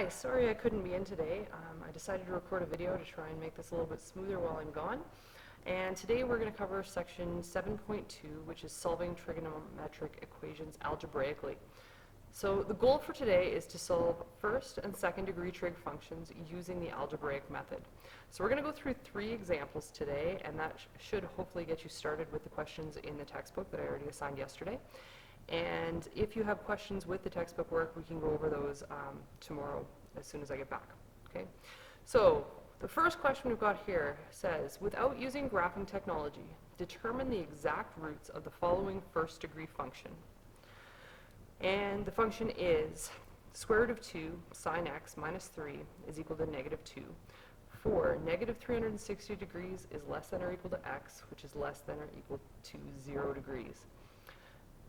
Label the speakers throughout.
Speaker 1: Hi, sorry I couldn't be in today. I decided to record a video to try and make this a little bit smoother while I'm gone. And today we're going to cover section 7.2, which is solving trigonometric equations algebraically. So the goal for today is to solve first and second degree trig functions using the algebraic method. So we're going to go through 3 examples today, and that should hopefully get you started with the questions in the textbook that I already assigned yesterday. And if you have questions with the textbook work, we can go over those tomorrow as soon as I get back. Okay? So the first question we've got here says, without using graphing technology, determine the exact roots of the following first degree function. And the function is square root of 2 sine x minus 3 is equal to negative 2. For negative 360 degrees is less than or equal to x, which is less than or equal to 0 degrees.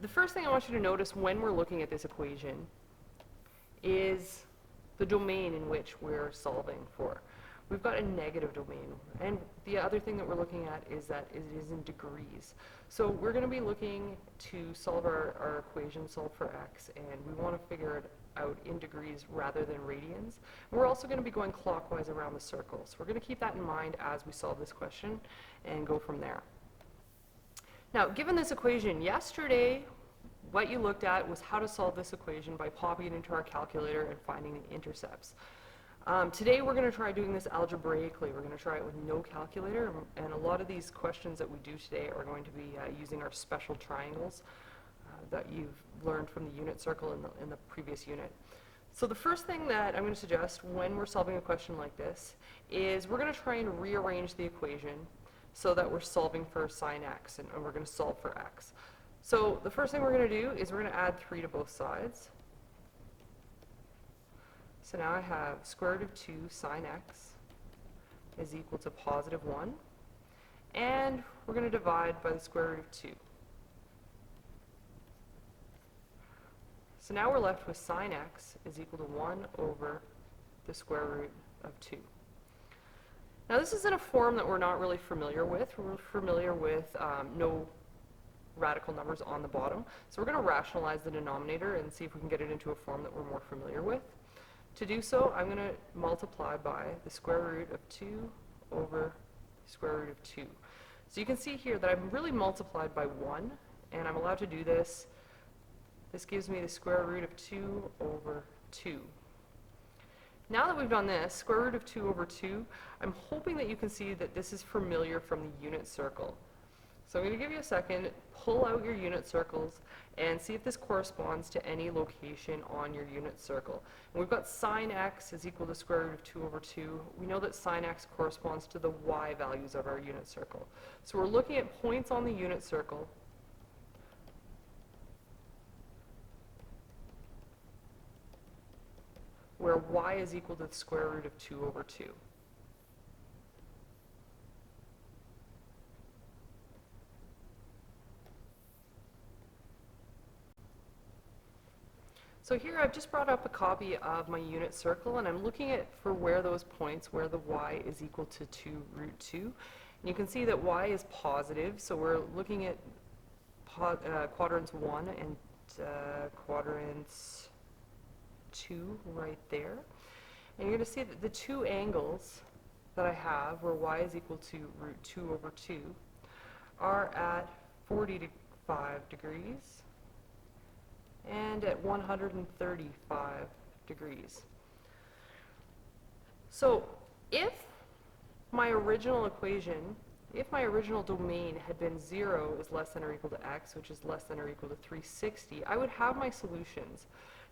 Speaker 1: The first thing I want you to notice when we're looking at this equation is the domain in which we're solving for. We've got a negative domain, and the other thing that we're looking at is that it is in degrees. So we're going to be looking to solve our equation, solve for x, and we want to figure it out in degrees rather than radians. And we're also going to be going clockwise around the circle. So we're going to keep that in mind as we solve this question and go from there. Now, given this equation, yesterday what you looked at was how to solve this equation by popping it into our calculator and finding the intercepts. Today we're going to try doing this algebraically. We're going to try it with no calculator, and a lot of these questions that we do today are going to be using our special triangles that you've learned from the unit circle in the previous unit. So the first thing that I'm going to suggest when we're solving a question like this is we're going to try and rearrange the equation so that we're solving for sine x, and we're going to solve for x. So the first thing we're going to do is we're going to add 3 to both sides. So now I have square root of 2 sine x is equal to positive 1. And we're going to divide by the square root of 2. So now we're left with sine x is equal to 1 over the square root of 2. Now this is in a form that we're not really familiar with. We're familiar with no radical numbers on the bottom. So we're going to rationalize the denominator and see if we can get it into a form that we're more familiar with. To do so, I'm going to multiply by the square root of 2 over the square root of 2. So you can see here that I've really multiplied by 1, and I'm allowed to do this. This gives me the square root of 2 over 2. Now that we've done this, square root of 2 over 2, I'm hoping that you can see that this is familiar from the unit circle. So I'm going to give you a second, pull out your unit circles, and see if this corresponds to any location on your unit circle. And we've got sine x is equal to square root of 2 over 2. We know that sine x corresponds to the y values of our unit circle. So we're looking at points on the unit circle where y is equal to the square root of 2 over 2. So here I've just brought up a copy of my unit circle, and I'm looking at for where those points where the y is equal to 2 root 2. And you can see that y is positive, so we're looking at quadrants 1 and quadrants 2 right there. And you're going to see that the two angles that I have where y is equal to root 2 over 2 are at 45 degrees and at 135 degrees. So if my original equation, if my original domain had been 0 is less than or equal to x, which is less than or equal to 360, I would have my solutions.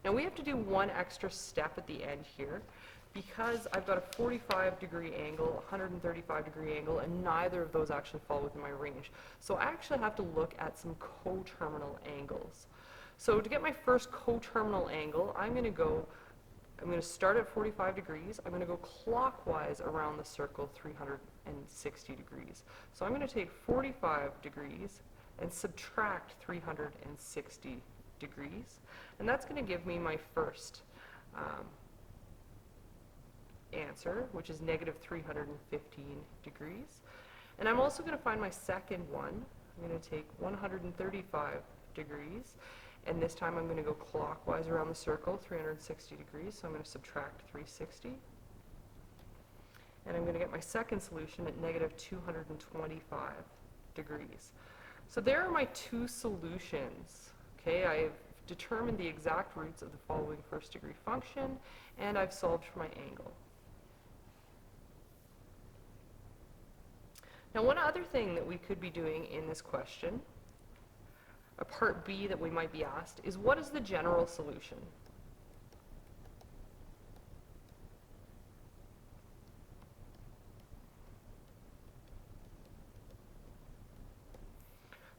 Speaker 1: Now we have to do one extra step at the end here because I've got a 45 degree angle, 135 degree angle, and neither of those actually fall within my range. So I actually have to look at some coterminal angles. So to get my first coterminal angle, I'm going to start at 45 degrees. I'm going to go clockwise around the circle 360 degrees. So I'm going to take 45 degrees and subtract 360 degrees, and that's going to give me my first answer, which is negative 315 degrees. And I'm also going to find my second one. I'm going to take 135 degrees, And this time I'm going to go clockwise around the circle, 360 degrees, so I'm going to subtract 360. And I'm going to get my second solution at negative 225 degrees. So there are my two solutions. Okay, I've determined the exact roots of the following first degree function, and I've solved for my angle. Now, one other thing that we could be doing in this question, a part B that we might be asked, is what is the general solution?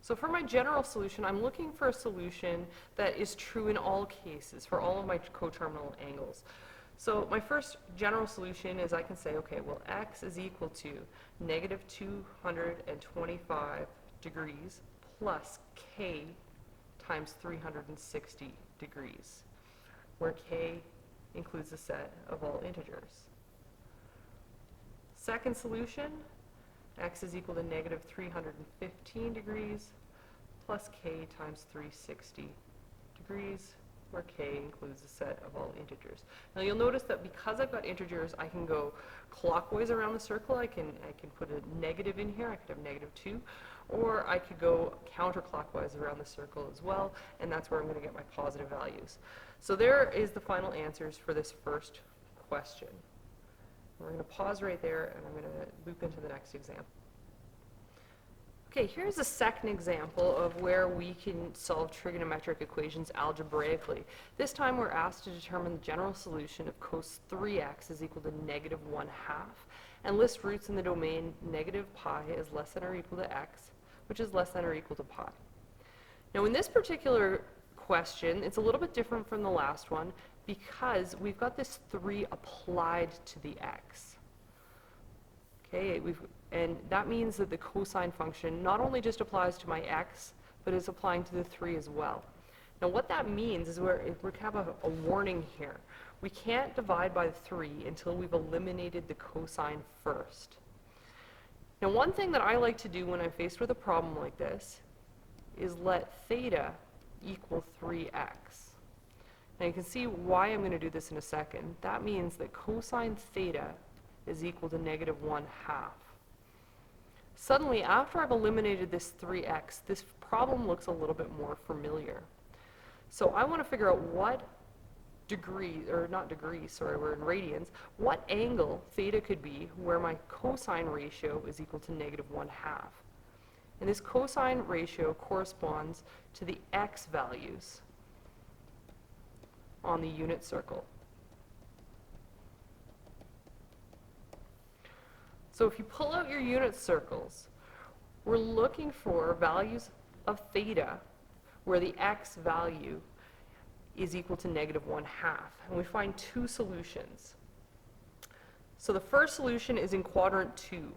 Speaker 1: So for my general solution, I'm looking for a solution that is true in all cases, for all of my coterminal angles. So my first general solution is I can say, okay, well, x is equal to negative 225 degrees plus k times 360 degrees, where k includes the set of all integers. Second solution, x is equal to negative 315 degrees plus k times 360 degrees, where k includes the set of all integers. Now you'll notice that because I've got integers, I can go clockwise around the circle. I can put a negative in here. I could have negative 2. Or I could go counterclockwise around the circle as well, and that's where I'm going to get my positive values. So there is the final answers for this first question. We're going to pause right there, and I'm going to loop into the next example. Okay, here's a second example of where we can solve trigonometric equations algebraically. This time we're asked to determine the general solution of cos 3x is equal to negative 1/2, and list roots in the domain negative pi is less than or equal to x, which is less than or equal to pi. Now in this particular question, it's a little bit different from the last one because we've got this 3 applied to the x. Okay, and that means that the cosine function not only just applies to my x, but is applying to the 3 as well. Now what that means is we have a warning here. We can't divide by 3 until we've eliminated the cosine first. Now one thing that I like to do when I'm faced with a problem like this is let theta equal 3x. Now you can see why I'm going to do this in a second. That means that cosine theta is equal to negative 1/2. Suddenly, after I've eliminated this 3x, this problem looks a little bit more familiar. So I want to figure out what degree, or not degrees, sorry, we're in radians, what angle theta could be where my cosine ratio is equal to negative 1/2. And this cosine ratio corresponds to the x values on the unit circle. So if you pull out your unit circles, we're looking for values of theta where the x value is equal to negative 1/2. And we find two solutions. So the first solution is in quadrant 2,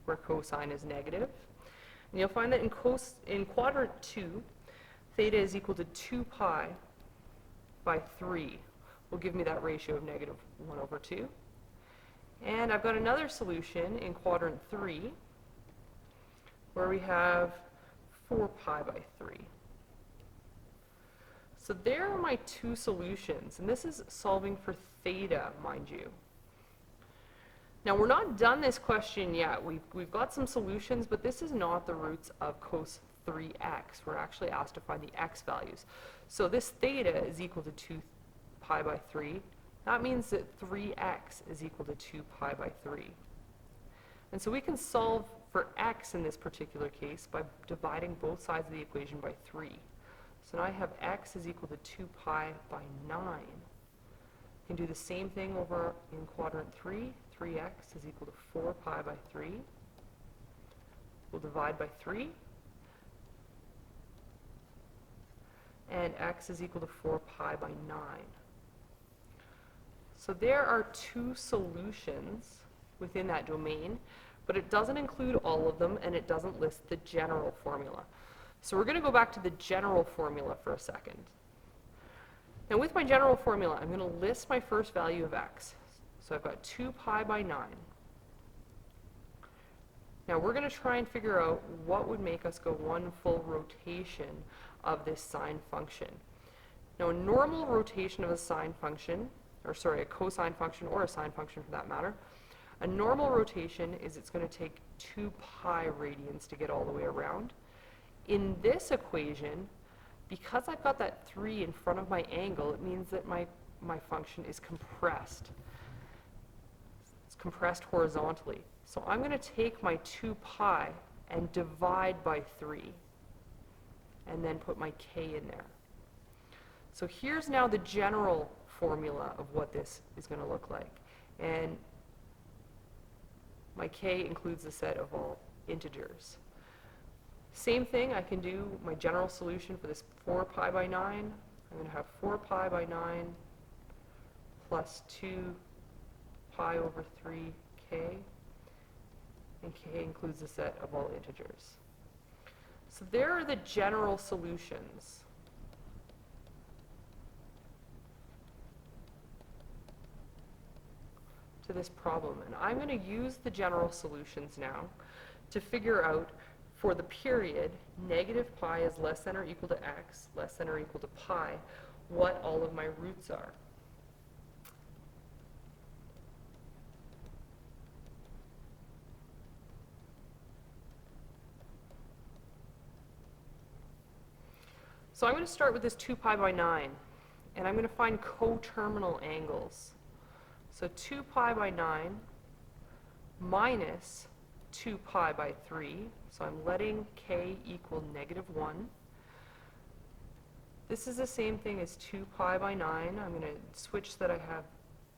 Speaker 1: where cosine is negative. And you'll find that in quadrant 2, theta is equal to 2 pi by 3 will give me that ratio of negative 1/2. And I've got another solution in quadrant 3 where we have 4 pi by 3. So there are my two solutions, and this is solving for theta, mind you. Now we're not done this question yet. We've got some solutions, but this is not the roots of cos 3x. We're actually asked to find the x values. So this theta is equal to 2 pi by 3. That means that 3x is equal to 2 pi by 3. And so we can solve for x in this particular case by dividing both sides of the equation by 3. So now I have x is equal to 2 pi by 9. I can do the same thing over in quadrant 3. 3x is equal to 4 pi by 3. We'll divide by 3. And x is equal to 4 pi by 9. So there are two solutions within that domain, but it doesn't include all of them, and it doesn't list the general formula. So we're going to go back to the general formula for a second. Now with my general formula, I'm going to list my first value of x. So I've got 2 pi by 9. Now we're going to try and figure out what would make us go one full rotation of this sine function. Now, a normal rotation of a sine function, or sorry, a cosine function or a sine function for that matter, a normal rotation is it's going to take 2 pi radians to get all the way around. In this equation, because I've got that 3 in front of my angle, it means that my function is compressed. It's compressed horizontally. So I'm going to take my 2 pi and divide by 3, and then put my k in there. So here's now the general formula of what this is going to look like. And my k includes the set of all integers. Same thing, I can do my general solution for this 4 pi by 9. I'm going to have 4 pi by 9 plus 2 pi over 3k. And k includes the set of all integers. So there are the general solutions. To this problem. And I'm going to use the general solutions now to figure out, for the period, negative pi is less than or equal to x, less than or equal to pi, what all of my roots are. So I'm going to start with this 2 pi by 9, and I'm going to find coterminal angles. So 2 pi by 9 minus 2 pi by 3, so I'm letting k equal negative 1. This is the same thing as 2 pi by 9. I'm going to switch so that I have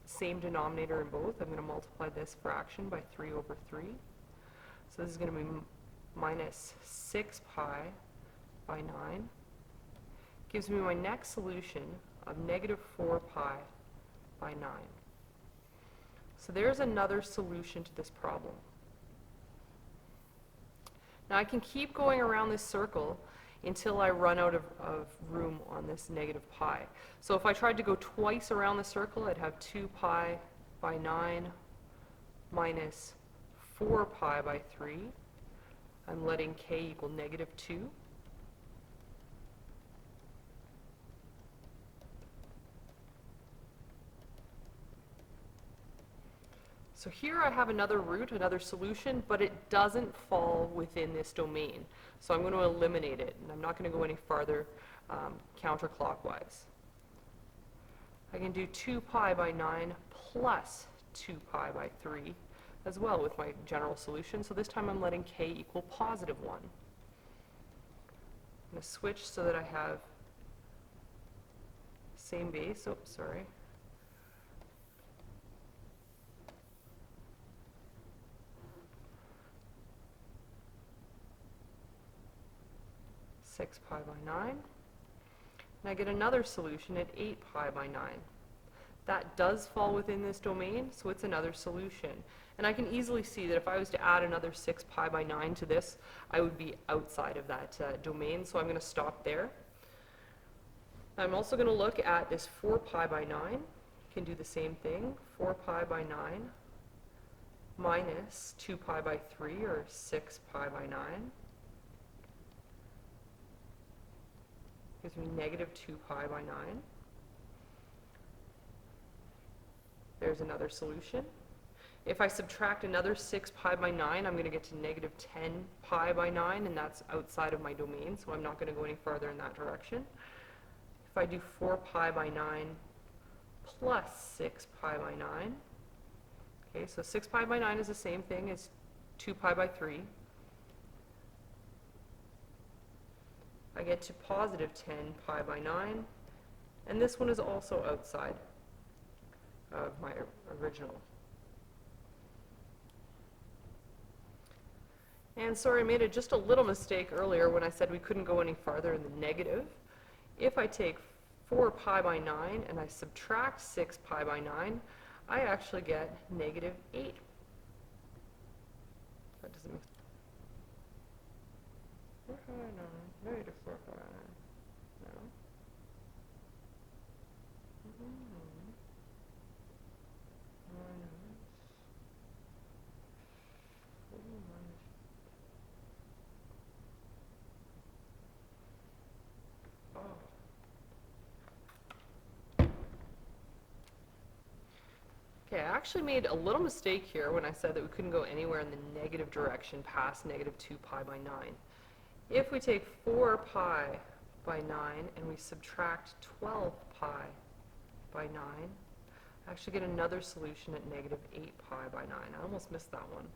Speaker 1: same denominator in both. I'm going to multiply this fraction by 3 over 3. So this is going to be minus 6 pi by 9. Gives me my next solution of negative 4 pi by 9. So there's another solution to this problem. Now I can keep going around this circle until I run out of room on this negative pi. So if I tried to go twice around the circle, I'd have 2 pi by 9 minus 4 pi by 3. I'm letting k equal negative 2. So here I have another root, another solution, but it doesn't fall within this domain. So I'm going to eliminate it, and I'm not going to go any farther counterclockwise. I can do 2 pi by 9 plus 2 pi by 3 as well with my general solution. So this time I'm letting k equal positive 1. I'm going to switch so that I have same base. Oh, sorry. Six pi by 9, and I get another solution at 8 pi by 9. That does fall within this domain, so it's another solution. And I can easily see that if I was to add another 6 pi by 9 to this, I would be outside of that domain, so I'm going to stop there. I'm also going to look at this 4 pi by 9. Can do the same thing, 4 pi by 9 minus 2 pi by 3, or 6 pi by 9. Gives me negative 2 pi by 9. There's another solution. If I subtract another 6 pi by 9, I'm going to get to negative 10 pi by 9, and that's outside of my domain, so I'm not going to go any farther in that direction. If I do 4 pi by 9 plus 6 pi by 9, okay, so 6 pi by 9 is the same thing as 2 pi by 3. I get to positive 10 pi by 9, and this one is also outside of my original. And sorry, I made just a little mistake earlier when I said we couldn't go any farther in the negative. If I take 4 pi by 9 and I subtract 6 pi by 9, I actually get negative 8. That doesn't make sense. 4 pi by 9, negative 4 pi by 9. No. Okay, I actually made a little mistake here when I said that we couldn't go anywhere in the negative direction past negative 2 pi by 9. If we take 4 pi by 9 and we subtract 12 pi by 9, I actually get another solution at negative 8 pi by 9. I almost missed that one.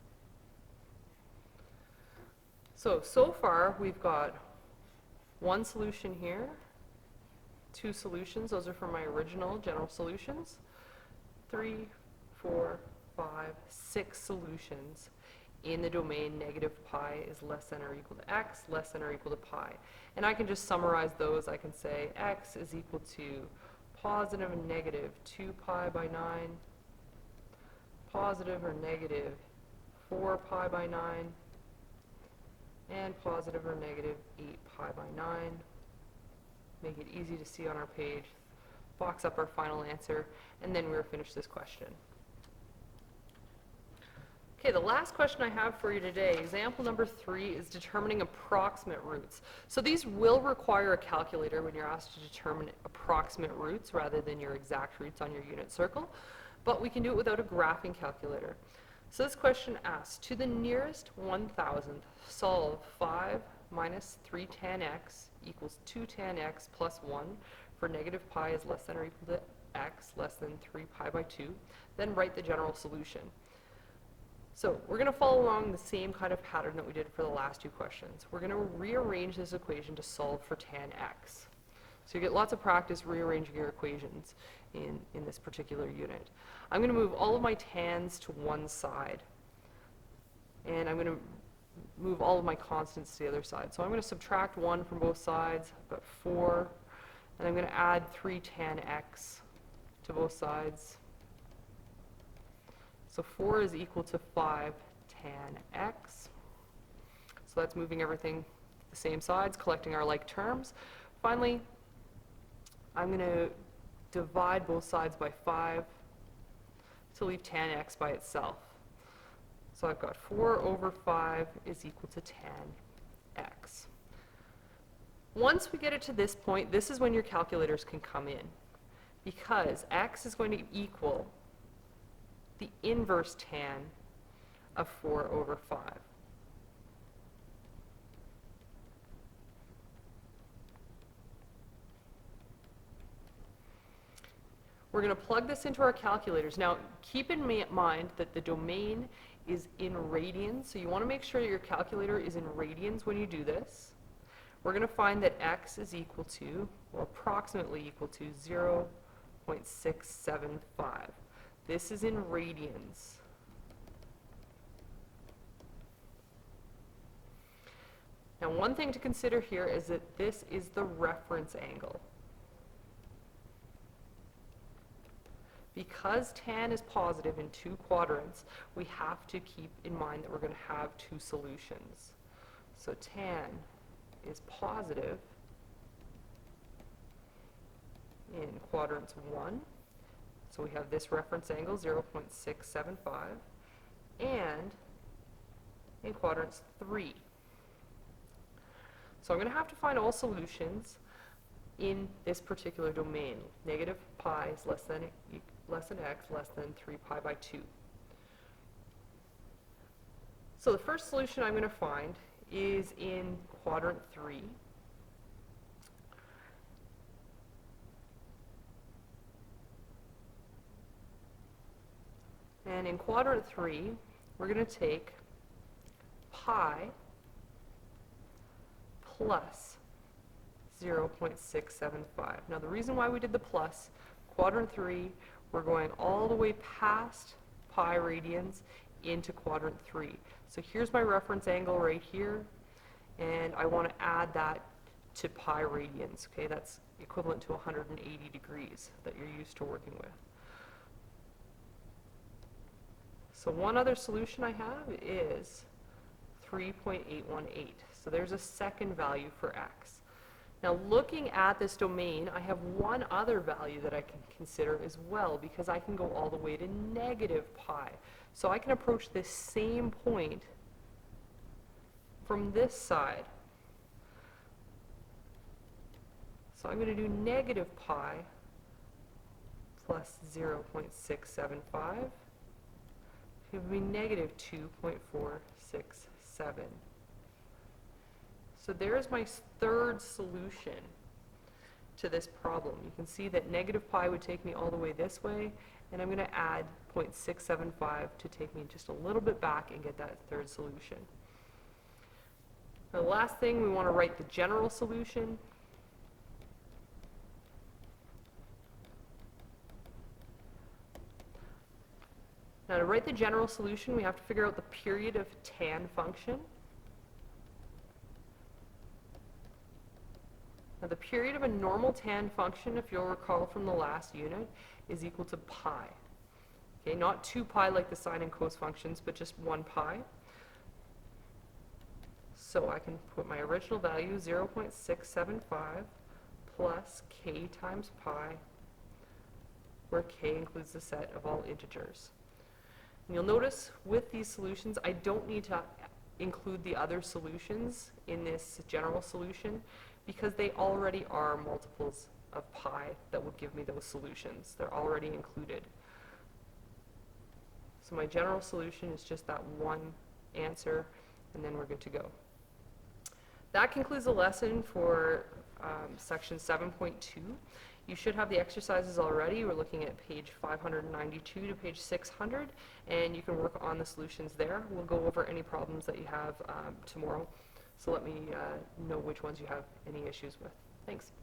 Speaker 1: So far we've got one solution here, two solutions, those are from my original general solutions, 3, 4, 5, 6 solutions in the domain negative pi is less than or equal to x, less than or equal to pi. And I can just summarize those. I can say x is equal to positive and negative 2 pi by 9, positive or negative 4 pi by 9, and positive or negative 8 pi by 9. Make it easy to see on our page. Box up our final answer, and then we'll finish this question. Okay, the last question I have for you today, example number 3, is determining approximate roots. So these will require a calculator when you're asked to determine approximate roots rather than your exact roots on your unit circle, but we can do it without a graphing calculator. So this question asks, to the nearest 1,000th, solve 5 minus 3 tan x equals 2 tan x plus 1 for negative pi is less than or equal to x less than 3 pi by 2. Then write the general solution. So we're going to follow along the same kind of pattern that we did for the last two questions. We're going to rearrange this equation to solve for tan x. So you get lots of practice rearranging your equations in this particular unit. I'm going to move all of my tans to one side, and I'm going to move all of my constants to the other side. So I'm going to subtract 1 from both sides, I've got 4, and I'm going to add 3 tan x to both sides. So 4 is equal to 5 tan x. So that's moving everything the same sides, collecting our like terms. Finally, I'm going to divide both sides by 5 to leave tan x by itself. So I've got 4 over 5 is equal to tan x. Once we get it to this point, this is when your calculators can come in, because x is going to equal the inverse tan of 4 over 5. We're going to plug this into our calculators. Now, keep in mind that the domain is in radians, so you want to make sure that your calculator is in radians when you do this. We're going to find that x is equal to, or approximately equal to, 0.675. This is in radians. Now, one thing to consider here is that this is the reference angle. Because tan is positive in 2 quadrants, we have to keep in mind that we're going to have 2 solutions. So tan is positive in quadrants 1. So we have this reference angle, 0.675, and in quadrants 3. So I'm going to have to find all solutions in this particular domain. Negative pi is less than x, less than 3 pi by 2. So the first solution I'm going to find is in quadrant 3. And in quadrant 3, we're going to take pi plus 0.675. Now the reason why we did the plus, quadrant 3, we're going all the way past pi radians into quadrant 3. So here's my reference angle right here, and I want to add that to pi radians. Okay, that's equivalent to 180 degrees that you're used to working with. So one other solution I have is 3.818. So there's a second value for x. Now looking at this domain, I have one other value that I can consider as well, because I can go all the way to negative pi. So I can approach this same point from this side. So I'm going to do negative pi plus plus 0.675 give me negative 2.467. So there's my third solution to this problem. You can see that negative pi would take me all the way this way, and I'm going to add 0.675 to take me just a little bit back and get that third solution. Now, the last thing, we want to write the general solution. Now, to write the general solution, we have to figure out the period of tan function. Now, the period of a normal tan function, if you'll recall from the last unit, is equal to pi. Okay, not 2 pi like the sine and cos functions, but just 1 pi. So I can put my original value, 0.675, plus k times pi, where k includes the set of all integers. And you'll notice with these solutions, I don't need to include the other solutions in this general solution because they already are multiples of pi that would give me those solutions. They're already included. So my general solution is just that one answer, and then we're good to go. That concludes the lesson for section 7.2. You should have the exercises already. We're looking at page 592 to page 600, and you can work on the solutions there. We'll go over any problems that you have tomorrow, so let me know which ones you have any issues with. Thanks.